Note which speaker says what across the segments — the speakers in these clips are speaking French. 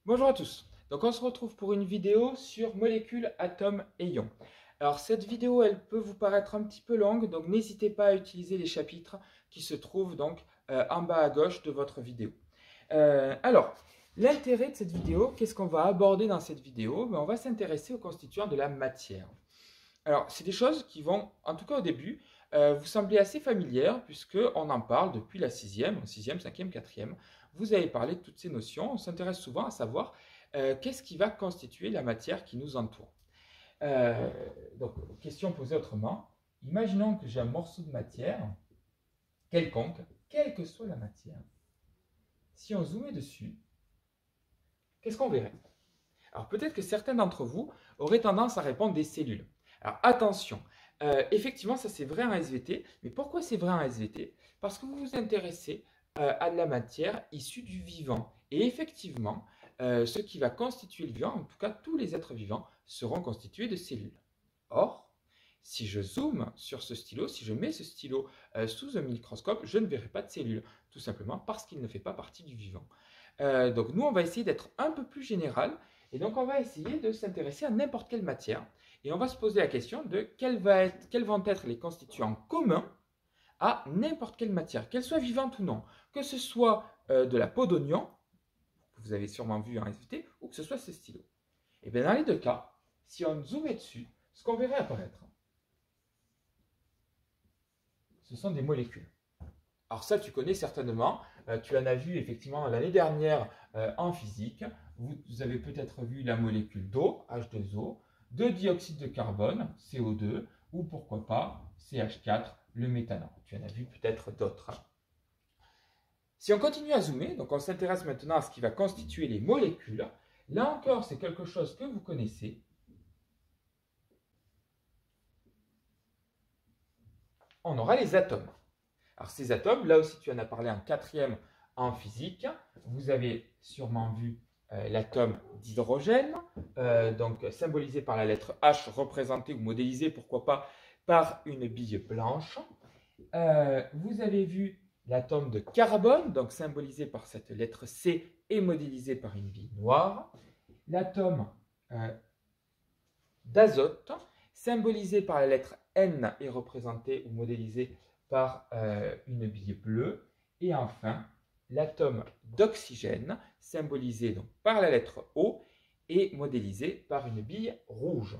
Speaker 1: Bonjour à tous. Donc on se retrouve pour une vidéo sur molécules, atomes et ions. Alors cette vidéo, elle peut vous paraître un petit peu longue, donc n'hésitez pas à utiliser les chapitres qui se trouvent donc en bas à gauche de votre vidéo. Alors, l'intérêt de cette vidéo, qu'est-ce qu'on va aborder dans cette vidéo? On va s'intéresser aux constituants de la matière. Alors, c'est des choses qui vont, en tout cas au début, vous sembler assez familières puisqu'on en parle depuis la sixième, 5e, 4e. Vous avez parlé de toutes ces notions. On s'intéresse souvent à savoir qu'est-ce qui va constituer la matière qui nous entoure. Euh, donc, question posée autrement. Imaginons que j'ai un morceau de matière quelconque, quelle que soit la matière. Si on zoomait dessus, qu'est-ce qu'on verrait? Alors peut-être que certains d'entre vous auraient tendance à répondre des cellules. Alors attention, effectivement ça c'est vrai en SVT, mais pourquoi c'est vrai en SVT? Parce que vous vous intéressez à de la matière issue du vivant. Et effectivement, ce qui va constituer le vivant, en tout cas tous les êtres vivants, seront constitués de cellules. Or, si je zoome sur ce stylo, si je mets ce stylo sous un microscope, je ne verrai pas de cellules, tout simplement parce qu'il ne fait pas partie du vivant. Donc nous, on va essayer d'être un peu plus général, et donc on va essayer de s'intéresser à n'importe quelle matière, et on va se poser la question de quels vont être les constituants communs à n'importe quelle matière, qu'elle soit vivante ou non, que ce soit de la peau d'oignon, que vous avez sûrement vu en SVT, ou que ce soit ce stylo. Et bien dans les deux cas, si on zoomait dessus, ce qu'on verrait apparaître, ce sont des molécules. Alors ça, tu connais certainement, tu en as vu effectivement l'année dernière en physique. Vous avez peut-être vu la molécule d'eau, H2O, de dioxyde de carbone, CO2, ou pourquoi pas CH4, le méthanol. Tu en as vu peut-être d'autres. Si on continue à zoomer, donc on s'intéresse maintenant à ce qui va constituer les molécules. Là encore, c'est quelque chose que vous connaissez. On aura les atomes. Alors ces atomes, là aussi tu en as parlé en quatrième en physique, vous avez sûrement vu l'atome d'hydrogène, donc symbolisé par la lettre H, représenté ou modélisé, pourquoi pas, par une bille blanche. Vous avez vu l'atome de carbone, donc symbolisé par cette lettre C et modélisé par une bille noire. L'atome d'azote, symbolisé par la lettre N et représenté ou modélisé par une bille bleue. Et enfin, l'atome d'oxygène, symbolisé donc par la lettre O et modélisé par une bille rouge.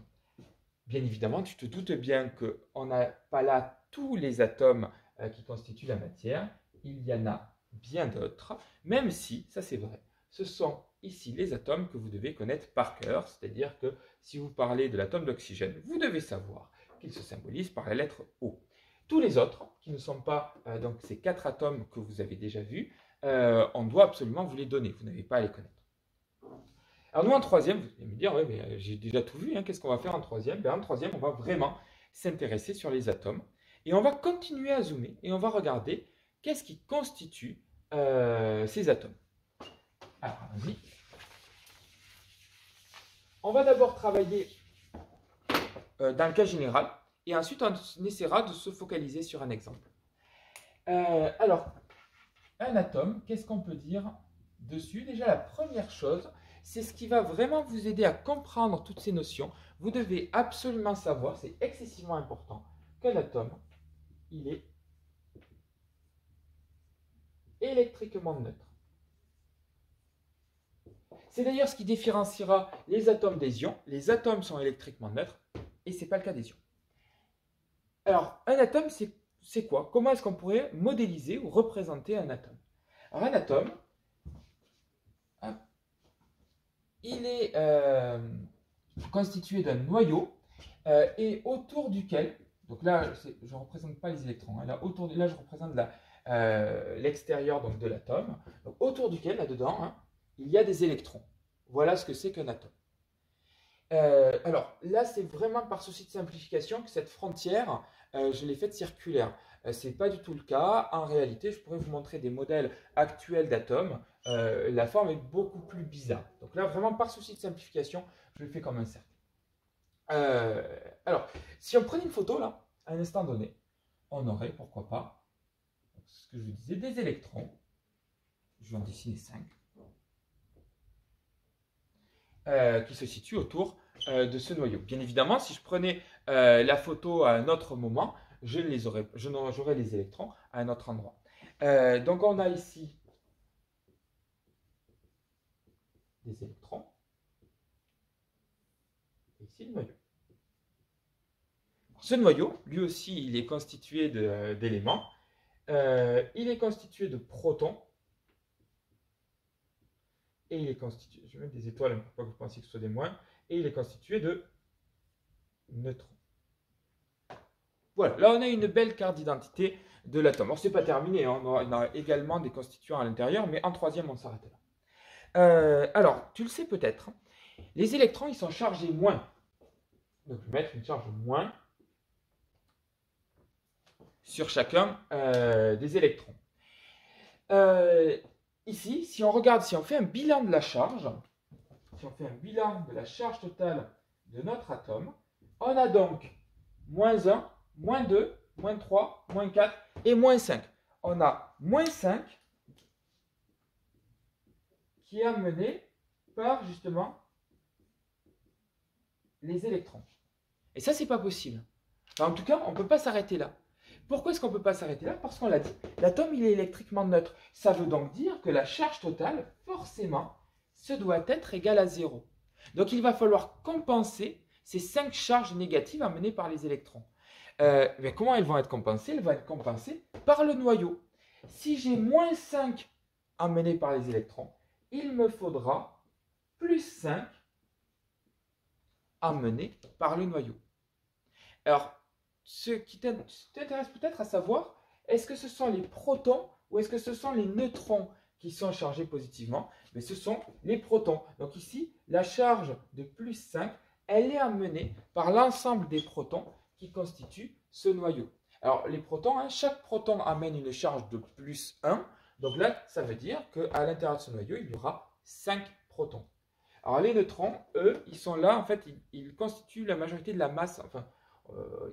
Speaker 1: Bien évidemment, tu te doutes bien qu'on n'a pas là tous les atomes qui constituent la matière. Il y en a bien d'autres, même si, ça c'est vrai, ce sont ici les atomes que vous devez connaître par cœur, c'est-à-dire que si vous parlez de l'atome d'oxygène, vous devez savoir qu'il se symbolise par la lettre O. Tous les autres, qui ne sont pas donc ces quatre atomes que vous avez déjà vus, on doit absolument vous les donner, vous n'avez pas à les connaître. Alors nous en troisième, vous allez me dire, ouais, mais j'ai déjà tout vu, hein, qu'est-ce qu'on va faire en troisième? En troisième, on va vraiment s'intéresser sur les atomes, et on va continuer à zoomer, et on va regarder qu'est-ce qui constitue ces atomes. Alors, allons-y. On va d'abord travailler dans le cas général, et ensuite on essaiera de se focaliser sur un exemple. Alors, un atome, qu'est-ce qu'on peut dire dessus? Déjà, la première chose, c'est ce qui va vraiment vous aider à comprendre toutes ces notions. Vous devez absolument savoir, c'est excessivement important, qu'un atome, il est électriquement neutre. C'est d'ailleurs ce qui différenciera les atomes des ions. Les atomes sont électriquement neutres et ce n'est pas le cas des ions. Alors, un atome, c'est quoi? Comment est-ce qu'on pourrait modéliser ou représenter un atome? Alors, un atome, il est constitué d'un noyau et autour duquel, donc là, je ne représente pas les électrons, hein, là, là, je représente l'extérieur de l'atome, autour duquel, là-dedans, hein, il y a des électrons. Voilà ce que c'est qu'un atome. Alors là, c'est vraiment par souci de simplification que cette frontière, je l'ai faite circulaire. Ce n'est pas du tout le cas. En réalité, je pourrais vous montrer des modèles actuels d'atomes. La forme est beaucoup plus bizarre. Donc là, vraiment par souci de simplification, je le fais comme un cercle. Alors, si on prenait une photo là, à un instant donné, on aurait, pourquoi pas, ce que je vous disais, des électrons. Je vais en dessiner 5. qui se situe autour de ce noyau. Bien évidemment, si je prenais la photo à un autre moment, j'aurais les électrons à un autre endroit. Donc on a ici des électrons, et ici le noyau. Ce noyau, lui aussi, il est constitué d'éléments. Il est constitué de protons. Et il est constitué, je vais mettre des étoiles pour pas que vous pensiez que ce soit des moins. Et il est constitué de neutrons. Voilà, là on a une belle carte d'identité de l'atome. Alors, ce n'est pas terminé, hein. On a également des constituants à l'intérieur, mais en troisième, on s'arrête là. Alors, tu le sais peut-être, les électrons, ils sont chargés moins. Donc, je vais mettre une charge moins sur chacun des électrons. Ici, si on regarde, si on fait un bilan de la charge, totale de notre atome, on a donc moins 1, moins 2, moins 3, moins 4 et moins 5. On a moins 5 qui est amené par justement les électrons. Et ça, c'est pas possible. Enfin, en tout cas, on ne peut pas s'arrêter là. Pourquoi est-ce qu'on ne peut pas s'arrêter là? Parce qu'on l'a dit, l'atome il est électriquement neutre. Ça veut donc dire que la charge totale, forcément, se doit être égale à 0. Donc il va falloir compenser ces 5 charges négatives amenées par les électrons. Mais comment elles vont être compensées? Elles vont être compensées par le noyau. Si j'ai moins 5 amenés par les électrons, il me faudra plus 5 amenés par le noyau. Alors, ce qui t'intéresse peut-être à savoir, est-ce que ce sont les protons ou est-ce que ce sont les neutrons qui sont chargés positivement? Mais ce sont les protons. Donc ici, la charge de plus 5, elle est amenée par l'ensemble des protons qui constituent ce noyau. Alors les protons, hein, chaque proton amène une charge de plus 1. Donc là, ça veut dire qu'à l'intérieur de ce noyau, il y aura 5 protons. Alors les neutrons, eux, ils sont là, en fait, ils constituent la majorité de la masse, enfin,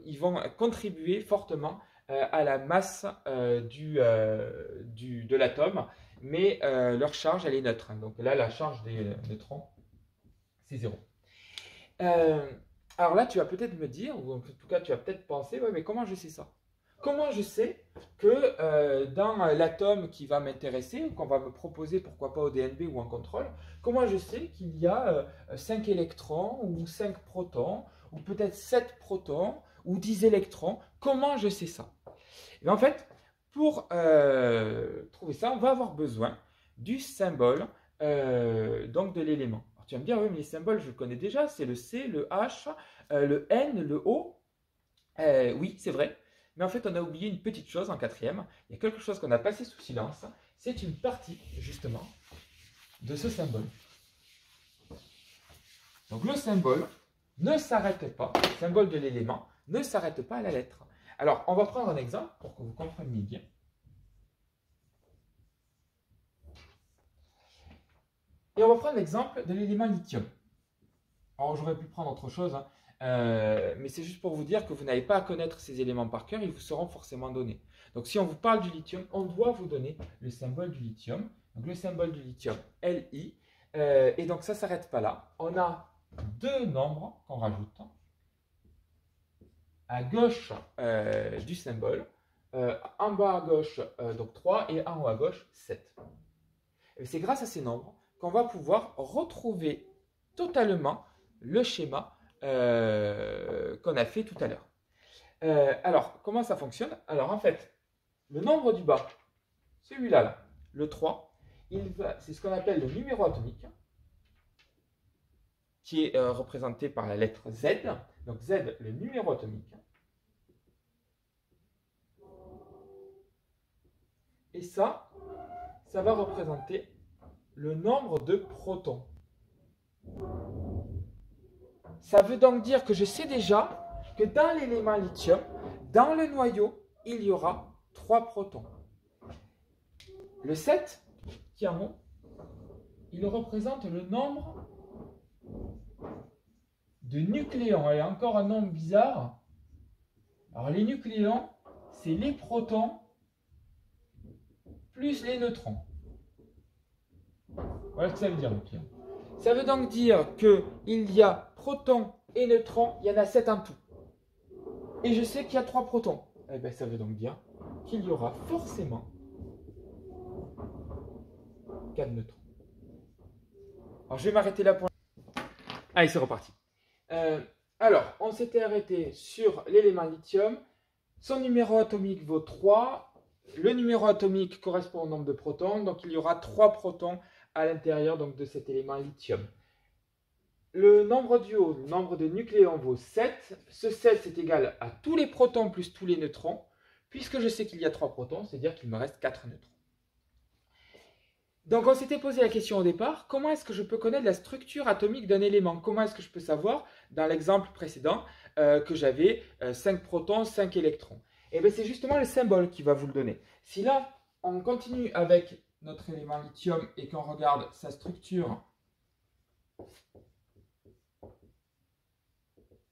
Speaker 1: ils vont contribuer fortement à la masse de l'atome, mais leur charge, elle est neutre. Hein. Donc là, la charge des neutrons, c'est 0. Alors là, tu vas peut-être me dire, ou en tout cas, tu vas peut-être penser, ouais, mais comment je sais ça? Comment je sais que dans l'atome qui va m'intéresser, ou qu'on va me proposer, pourquoi pas au DNB ou en contrôle, comment je sais qu'il y a 5 électrons, ou 5 protons, ou peut-être 7 protons, ou 10 électrons? Comment je sais ça? Et en fait, pour trouver ça, on va avoir besoin du symbole donc de l'élément. Tu vas me dire, oui, mais les symboles, je le connais déjà, c'est le C, le H, le N, le O. Oui, c'est vrai. Mais en fait, on a oublié une petite chose en quatrième. Il y a quelque chose qu'on a passé sous silence. C'est une partie, justement, de ce symbole. Donc, le symbole ne s'arrête pas, le symbole de l'élément ne s'arrête pas à la lettre. Alors, on va prendre un exemple pour que vous compreniez bien. Et on va prendre l'exemple de l'élément lithium. Alors, j'aurais pu prendre autre chose, hein. Mais c'est juste pour vous dire que vous n'avez pas à connaître ces éléments par cœur, ils vous seront forcément donnés. Donc si on vous parle du lithium, on doit vous donner le symbole du lithium. Donc le symbole du lithium, Li. Et donc ça ne s'arrête pas là. On a deux nombres qu'on rajoute à gauche du symbole. En bas à gauche, donc 3, et en haut à gauche, 7. C'est grâce à ces nombres qu'on va pouvoir retrouver totalement le schéma qu'on a fait tout à l'heure. Alors, comment ça fonctionne? Alors, en fait, le nombre du bas, celui-là, là, le 3, c'est ce qu'on appelle le numéro atomique, qui est représenté par la lettre Z. Donc, Z, le numéro atomique. Et ça va représenter le nombre de protons. Ça veut donc dire que je sais déjà que dans l'élément lithium, dans le noyau, il y aura 3 protons. Le 7, qui est en haut, il représente le nombre de nucléons. Et encore un nombre bizarre. Alors les nucléons, c'est les protons plus les neutrons. Voilà ce que ça veut dire, nucléon. Ça veut donc dire qu'il y a protons et neutrons, il y en a 7 en tout. Et je sais qu'il y a 3 protons. Eh bien, ça veut donc dire qu'il y aura forcément 4 neutrons. Alors, je vais m'arrêter là pour... Allez, c'est reparti. Alors, on s'était arrêté sur l'élément lithium. Son numéro atomique vaut 3. Le numéro atomique correspond au nombre de protons. Donc, il y aura 3 protons à l'intérieur de cet élément lithium. Le nombre du haut, le nombre de nucléons vaut 7. Ce 7, c'est égal à tous les protons plus tous les neutrons. Puisque je sais qu'il y a 3 protons, c'est-à-dire qu'il me reste 4 neutrons. Donc, on s'était posé la question au départ, comment est-ce que je peux connaître la structure atomique d'un élément? Comment est-ce que je peux savoir, dans l'exemple précédent, que j'avais 5 protons, 5 électrons? Et bien, c'est justement le symbole qui va vous le donner. Si là, on continue avec notre élément lithium et qu'on regarde sa structure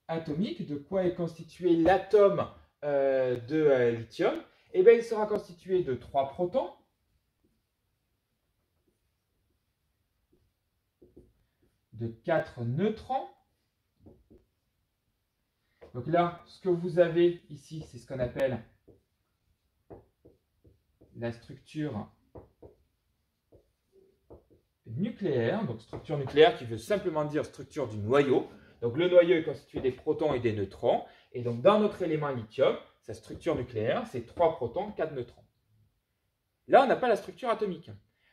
Speaker 1: atomique, de quoi est constitué l'atome de lithium, et bien, il sera constitué de 3 protons, de 4 neutrons. Donc là, ce que vous avez ici, c'est ce qu'on appelle la structure nucléaire. Donc structure nucléaire qui veut simplement dire structure du noyau. Donc le noyau est constitué des protons et des neutrons. Et donc dans notre élément lithium, sa structure nucléaire, c'est 3 protons, 4 neutrons. Là, on n'a pas la structure atomique.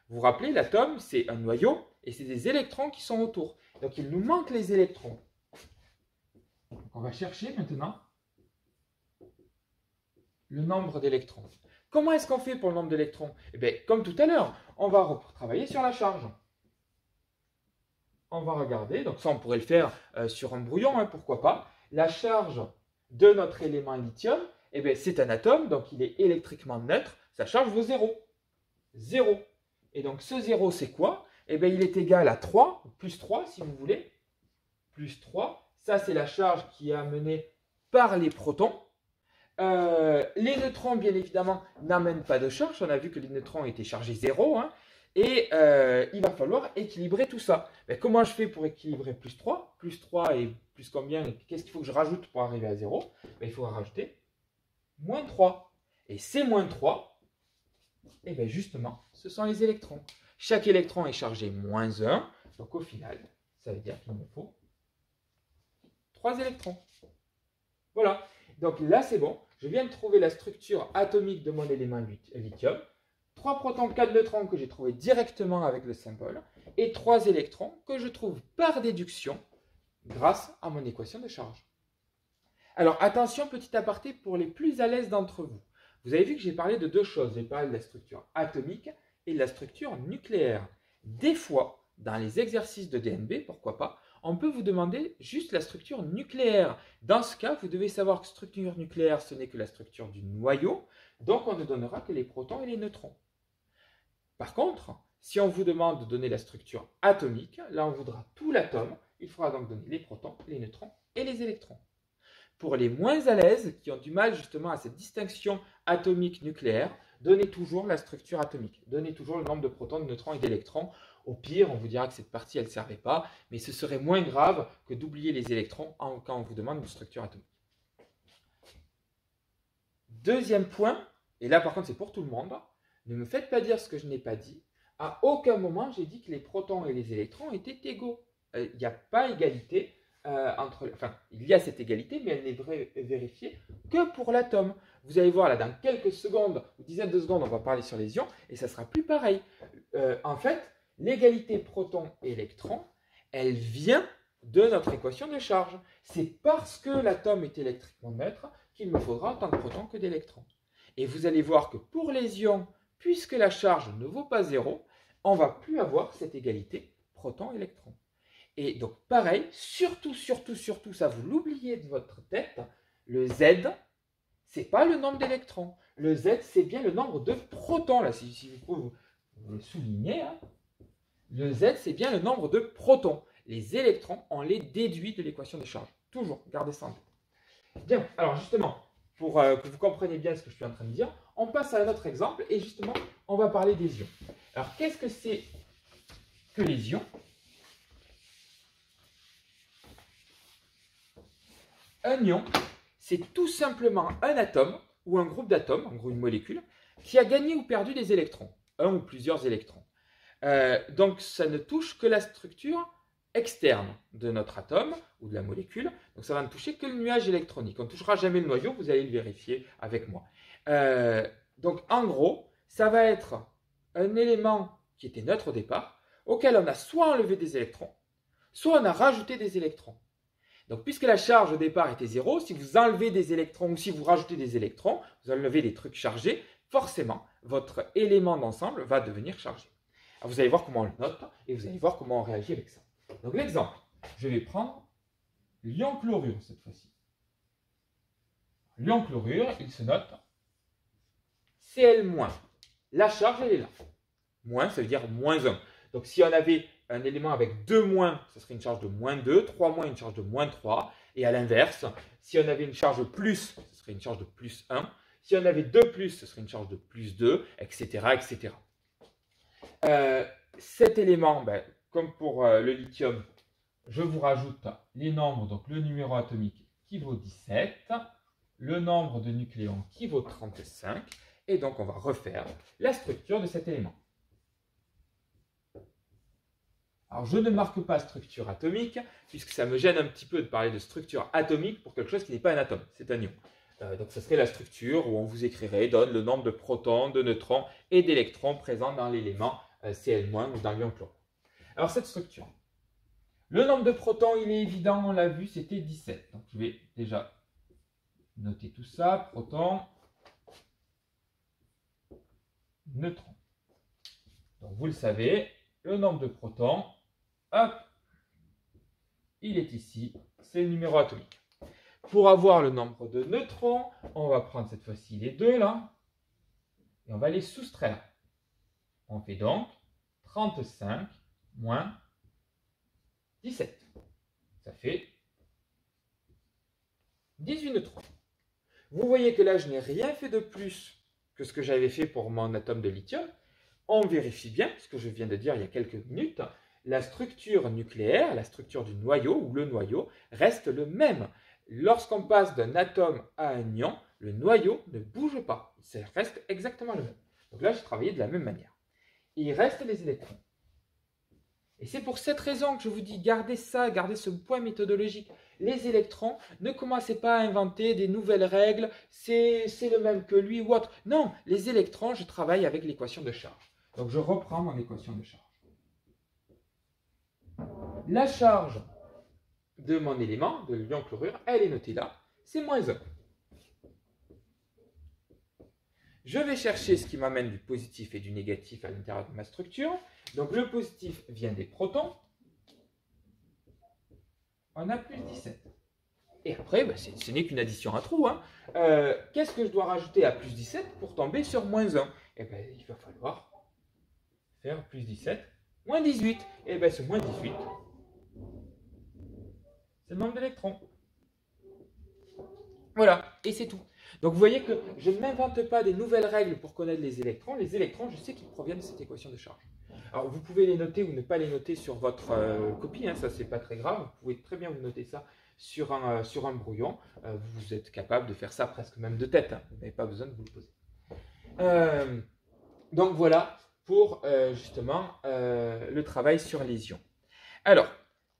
Speaker 1: Vous vous rappelez, l'atome, c'est un noyau et c'est des électrons qui sont autour. Donc il nous manque les électrons. Donc, on va chercher maintenant le nombre d'électrons. Comment est-ce qu'on fait pour le nombre d'électrons? Eh bien, comme tout à l'heure, on va travailler sur la charge. On va regarder, donc ça on pourrait le faire sur un brouillon, hein, pourquoi pas. La charge de notre élément lithium, eh bien, c'est un atome, donc il est électriquement neutre, sa charge vaut 0. 0. Et donc ce 0, c'est quoi? Eh bien, il est égal à 3, plus 3 si vous voulez. Plus 3, ça c'est la charge qui est amenée par les protons. Les neutrons, bien évidemment, n'amènent pas de charge. On a vu que les neutrons étaient chargés 0. Hein, et il va falloir équilibrer tout ça. Mais comment je fais pour équilibrer plus 3? Plus 3 et plus combien? Qu'est-ce qu'il faut que je rajoute pour arriver à 0? Ben, il faut rajouter moins 3. Et ces moins 3, et bien justement, ce sont les électrons. Chaque électron est chargé moins 1. Donc au final, ça veut dire qu'il me faut 3 électrons. Voilà. Donc là, c'est bon. Je viens de trouver la structure atomique de mon élément lithium. 3 protons, 4 neutrons que j'ai trouvé directement avec le symbole. Et 3 électrons que je trouve par déduction grâce à mon équation de charge. Alors attention, petit aparté pour les plus à l'aise d'entre vous. Vous avez vu que j'ai parlé de deux choses. J'ai parlé de la structure atomique et de la structure nucléaire. Des fois, dans les exercices de DNB, pourquoi pas, on peut vous demander juste la structure nucléaire. Dans ce cas, vous devez savoir que structure nucléaire, ce n'est que la structure du noyau, donc on ne donnera que les protons et les neutrons. Par contre, si on vous demande de donner la structure atomique, là on voudra tout l'atome, il faudra donc donner les protons, les neutrons et les électrons. Pour les moins à l'aise, qui ont du mal justement à cette distinction atomique-nucléaire, donnez toujours la structure atomique. Donnez toujours le nombre de protons, de neutrons et d'électrons. Au pire, on vous dira que cette partie, elle ne servait pas, mais ce serait moins grave que d'oublier les électrons quand on vous demande une structure atomique. Deuxième point, et là par contre c'est pour tout le monde, ne me faites pas dire ce que je n'ai pas dit. À aucun moment j'ai dit que les protons et les électrons étaient égaux. Il n'y a pas égalité. Enfin, il y a cette égalité, mais elle n'est vérifiée que pour l'atome. Vous allez voir là, dans quelques secondes, ou dizaines de secondes, on va parler sur les ions, et ça sera plus pareil. En fait, l'égalité proton-électron, elle vient de notre équation de charge. C'est parce que l'atome est électriquement neutre qu'il me faudra autant de protons que d'électrons. Et vous allez voir que pour les ions, puisque la charge ne vaut pas 0, on ne va plus avoir cette égalité proton-électron. Et donc, pareil, surtout, ça vous l'oubliez de votre tête, le Z, ce n'est pas le nombre d'électrons. Le Z, c'est bien le nombre de protons. Là, si vous le soulignez, hein. Le Z, c'est bien le nombre de protons. Les électrons, on les déduit de l'équation de charge. Toujours, gardez ça en tête. Bien, alors justement, pour que vous compreniez bien ce que je suis en train de dire, on passe à notre exemple et justement, on va parler des ions. Alors, qu'est-ce que c'est que les ions? Un ion, c'est tout simplement un atome ou un groupe d'atomes, en gros une molécule, qui a gagné ou perdu des électrons, un ou plusieurs électrons. Donc ça ne touche que la structure externe de notre atome ou de la molécule, donc ça va ne toucher que le nuage électronique. On ne touchera jamais le noyau, vous allez le vérifier avec moi. Donc en gros, ça va être un élément qui était neutre au départ, auquel on a soit enlevé des électrons, soit on a rajouté des électrons. Donc puisque la charge au départ était 0, si vous enlevez des électrons ou si vous rajoutez des électrons, vous enlevez des trucs chargés, forcément, votre élément d'ensemble va devenir chargé. Alors, vous allez voir comment on le note et vous allez voir comment on réagit avec ça. Donc l'exemple, je vais prendre l'ion chlorure cette fois-ci. L'ion chlorure, il se note Cl-. La charge, elle est là. Moins, ça veut dire moins 1. Donc si on avait un élément avec 2 moins, ça serait une charge de moins 2, 3 moins, une charge de moins 3. Et à l'inverse, si on avait une charge plus, ce serait une charge de plus 1. Si on avait 2 plus, ce serait une charge de plus 2, etc. etc. Cet élément, comme pour le lithium, je vous rajoute les nombres, donc le numéro atomique qui vaut 17, le nombre de nucléons qui vaut 35, et donc on va refaire la structure de cet élément. Alors je ne marque pas structure atomique, puisque ça me gêne un petit peu de parler de structure atomique pour quelque chose qui n'est pas un atome, c'est un ion. Donc ce serait la structure où on vous écrirait, donne le nombre de protons, de neutrons et d'électrons présents dans l'élément Cl- ou dans l'ion chlorure. Alors cette structure, le nombre de protons, il est évident, on l'a vu, c'était 17. Donc je vais déjà noter tout ça, protons, neutrons. Donc vous le savez, le nombre de protons, hop, il est ici, c'est le numéro atomique. Pour avoir le nombre de neutrons, on va prendre cette fois-ci les deux là, et on va les soustraire. On fait donc 35 moins 17. Ça fait 18 neutrons. Vous voyez que là, je n'ai rien fait de plus que ce que j'avais fait pour mon atome de lithium. On vérifie bien ce que je viens de dire il y a quelques minutes. La structure nucléaire, la structure du noyau ou le noyau, reste le même. Lorsqu'on passe d'un atome à un ion, le noyau ne bouge pas. Ça reste exactement le même. Donc là, j'ai travaillé de la même manière. Il reste les électrons. Et c'est pour cette raison que je vous dis, gardez ça, gardez ce point méthodologique. Les électrons, ne commencez pas à inventer des nouvelles règles, c'est le même que lui ou autre. Non, les électrons, je travaille avec l'équation de charge. Donc je reprends mon équation de charge. La charge de mon élément, de l'ion chlorure, elle est notée là, c'est moins 1. Je vais chercher ce qui m'amène du positif et du négatif à l'intérieur de ma structure. Donc le positif vient des protons. On a plus 17. Et après, ce n'est qu'une addition à trous. Hein. Qu'est-ce que je dois rajouter à plus 17 pour tomber sur moins 1? Eh bien, il va falloir faire plus 17, moins 18. Et bien, ce moins 18, c'est le nombre d'électrons. Voilà, et c'est tout. Donc vous voyez que je ne m'invente pas des nouvelles règles pour connaître les électrons. Les électrons, je sais qu'ils proviennent de cette équation de charge. Alors vous pouvez les noter ou ne pas les noter sur votre copie, hein, ça c'est pas très grave. Vous pouvez très bien vous noter ça sur un brouillon. Vous êtes capable de faire ça presque même de tête, hein. Vous n'avez pas besoin de vous le poser. Donc voilà pour justement le travail sur les ions. Alors,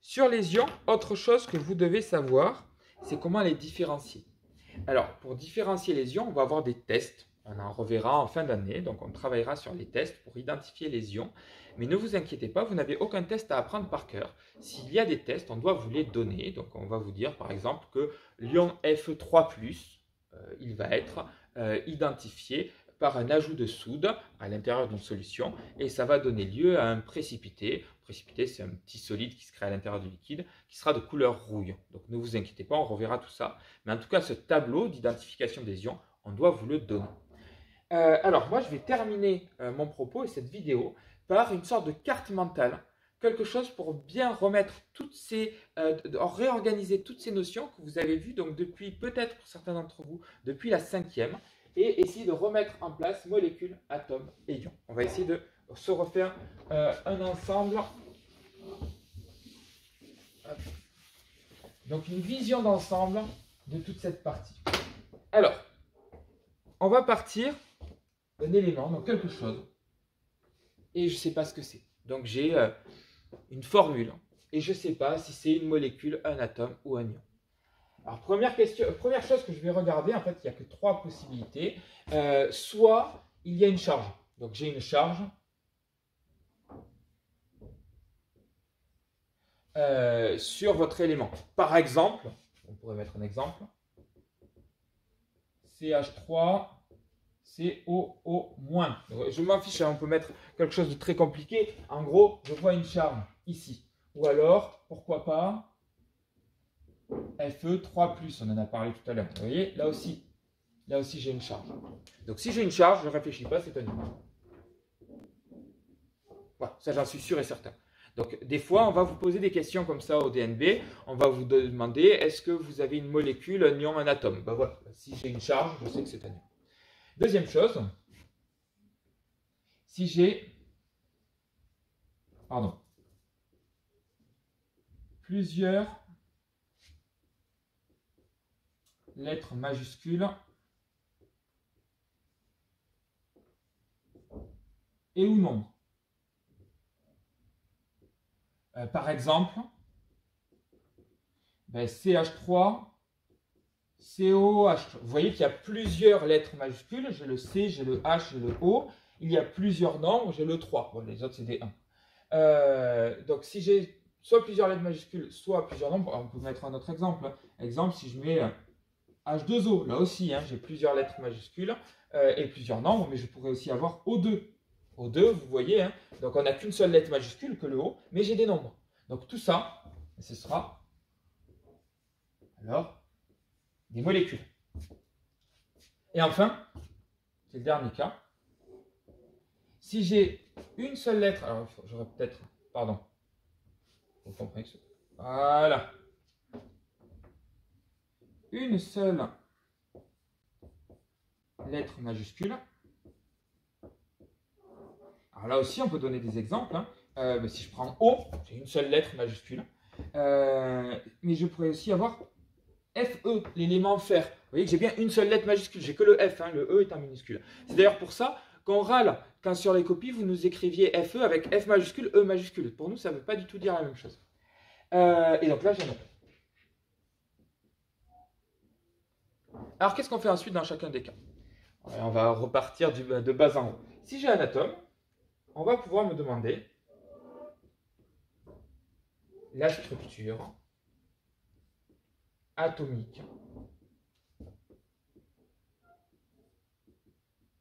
Speaker 1: sur les ions, autre chose que vous devez savoir, c'est comment les différencier. Alors, pour différencier les ions, on va avoir des tests. On en reverra en fin d'année, donc on travaillera sur les tests pour identifier les ions. Mais ne vous inquiétez pas, vous n'avez aucun test à apprendre par cœur. S'il y a des tests, on doit vous les donner. Donc on va vous dire par exemple que l'ion Fe3+, il va être identifié par un ajout de soude à l'intérieur d'une solution et ça va donner lieu à un précipité. Le précipité, c'est un petit solide qui se crée à l'intérieur du liquide qui sera de couleur rouille. Donc ne vous inquiétez pas, on reverra tout ça. Mais en tout cas, ce tableau d'identification des ions, on doit vous le donner. Alors moi, je vais terminer mon propos et cette vidéo par une sorte de carte mentale, quelque chose pour bien remettre réorganiser toutes ces notions que vous avez vues donc depuis, peut-être pour certains d'entre vous, depuis la 5e, et essayer de remettre en place molécules, atomes et ions. On va essayer de se refaire un ensemble. Donc une vision d'ensemble de toute cette partie. Alors, on va partir d'un élément, donc quelque chose, et je ne sais pas ce que c'est. Donc j'ai une formule, et je ne sais pas si c'est une molécule, un atome ou un ion. Alors première chose que je vais regarder, en fait, il n'y a que trois possibilités. Soit il y a une charge, donc j'ai une charge sur votre élément. Par exemple, on pourrait mettre un exemple, CH3, COO-. Je m'en fiche, on peut mettre quelque chose de très compliqué. En gros, je vois une charge ici. Ou alors, pourquoi pas, Fe3+, on en a parlé tout à l'heure. Vous voyez, là aussi j'ai une charge. Donc si j'ai une charge, je ne réfléchis pas, c'est un ion. Voilà, ça j'en suis sûr et certain. Donc des fois, on va vous poser des questions comme ça au DNB. On va vous demander, est-ce que vous avez une molécule, un ion, un atome? Ben voilà, si j'ai une charge, je sais que c'est un ion. Deuxième chose, si j'ai plusieurs lettres majuscules et ou nombres. Par exemple, CH3, COH. Vous voyez qu'il y a plusieurs lettres majuscules. J'ai le C, j'ai le H, j'ai le O. Il y a plusieurs nombres, j'ai le 3. Bon, les autres, c'est des 1. Donc, si j'ai soit plusieurs lettres majuscules, soit plusieurs nombres, on peut mettre un autre exemple. Exemple, si je mets H2O, là aussi, j'ai plusieurs lettres majuscules et plusieurs nombres, mais je pourrais aussi avoir O2. O2, vous voyez, donc on n'a qu'une seule lettre majuscule que le O, mais j'ai des nombres. Donc tout ça, ce sera alors des molécules. Et enfin, c'est le dernier cas. Si j'ai une seule lettre, alors j'aurais peut-être, vous comprenez que voilà. Une seule lettre majuscule. Alors là aussi, on peut donner des exemples. Si je prends O, j'ai une seule lettre majuscule. Mais je pourrais aussi avoir FE, l'élément fer. Vous voyez que j'ai bien une seule lettre majuscule. J'ai que le F, le E est en minuscule. C'est d'ailleurs pour ça qu'on râle quand sur les copies, vous nous écriviez FE avec F majuscule, E majuscule. Pour nous, ça ne veut pas du tout dire la même chose. Et donc là, j'ai un atome. Alors, qu'est-ce qu'on fait ensuite dans chacun des cas? On va repartir de bas en haut. Si j'ai un atome, on va pouvoir me demander la structure atomique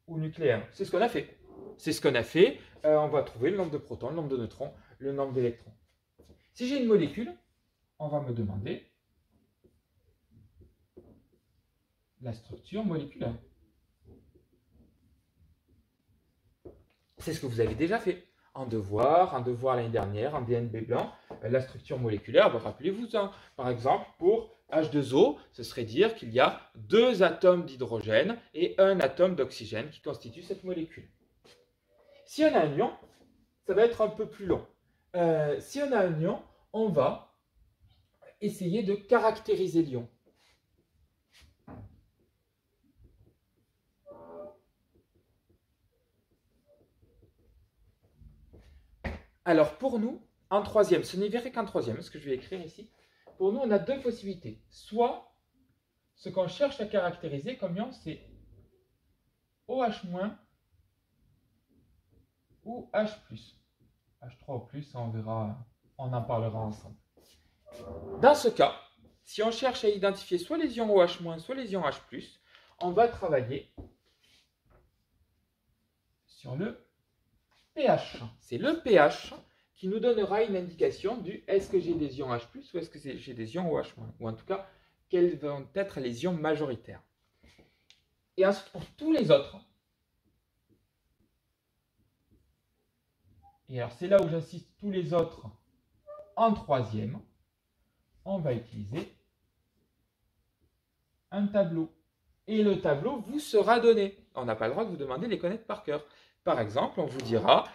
Speaker 1: ou nucléaire. C'est ce qu'on a fait. C'est ce qu'on a fait. On va trouver le nombre de protons, le nombre de neutrons, le nombre d'électrons. Si j'ai une molécule, on va me demander la structure moléculaire. C'est ce que vous avez déjà fait. En devoir l'année dernière, en DNB blanc, la structure moléculaire, rappelez-vous-en. Par exemple, pour H2O, ce serait dire qu'il y a 2 atomes d'hydrogène et 1 atome d'oxygène qui constituent cette molécule. Si on a un ion, ça va être un peu plus long. Si on a un ion, on va essayer de caractériser l'ion. Alors pour nous, en troisième, ce n'est vrai qu'en troisième, ce que je vais écrire ici, pour nous on a 2 possibilités. Soit ce qu'on cherche à caractériser comme ion, c'est OH- ou H+. H3O+, on verra, on en parlera ensemble. Dans ce cas, si on cherche à identifier soit les ions OH-, soit les ions H+, on va travailler sur le pH. C'est le pH qui nous donnera une indication du est-ce que j'ai des ions H+, ou est-ce que j'ai des ions OH-, ou en tout cas, quels vont être les ions majoritaires. Et ensuite, pour tous les autres, et alors c'est là où j'insiste, tous les autres en troisième, on va utiliser un tableau. Et le tableau vous sera donné. On n'a pas le droit de vous demander de les connaître par cœur. Par exemple, on vous dira,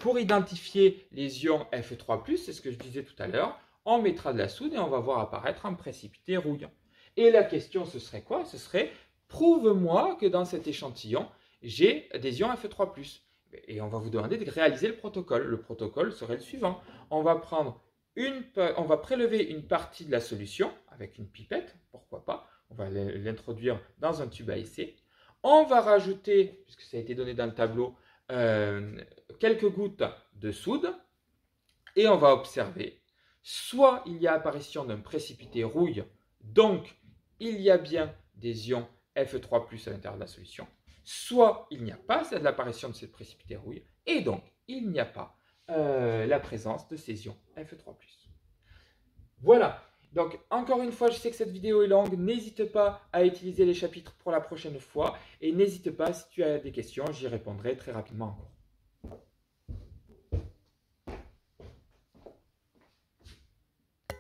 Speaker 1: pour identifier les ions Fe3+, c'est ce que je disais tout à l'heure, on mettra de la soude et on va voir apparaître un précipité rouillant. Et la question, ce serait quoi? Ce serait, prouve-moi que dans cet échantillon, j'ai des ions Fe3+. Et on va vous demander de réaliser le protocole. Le protocole serait le suivant. On va prélever une partie de la solution avec une pipette, pourquoi pas. On va l'introduire dans un tube à essai. On va rajouter, puisque ça a été donné dans le tableau, quelques gouttes de soude. Et on va observer, soit il y a apparition d'un précipité rouille, donc il y a bien des ions Fe3+ à l'intérieur de la solution, soit il n'y a pas l'apparition de ce précipité rouille, et donc il n'y a pas la présence de ces ions Fe3+. Voilà, donc encore une fois, je sais que cette vidéo est longue, n'hésite pas à utiliser les chapitres pour la prochaine fois, et n'hésite pas, si tu as des questions, j'y répondrai très rapidement encore.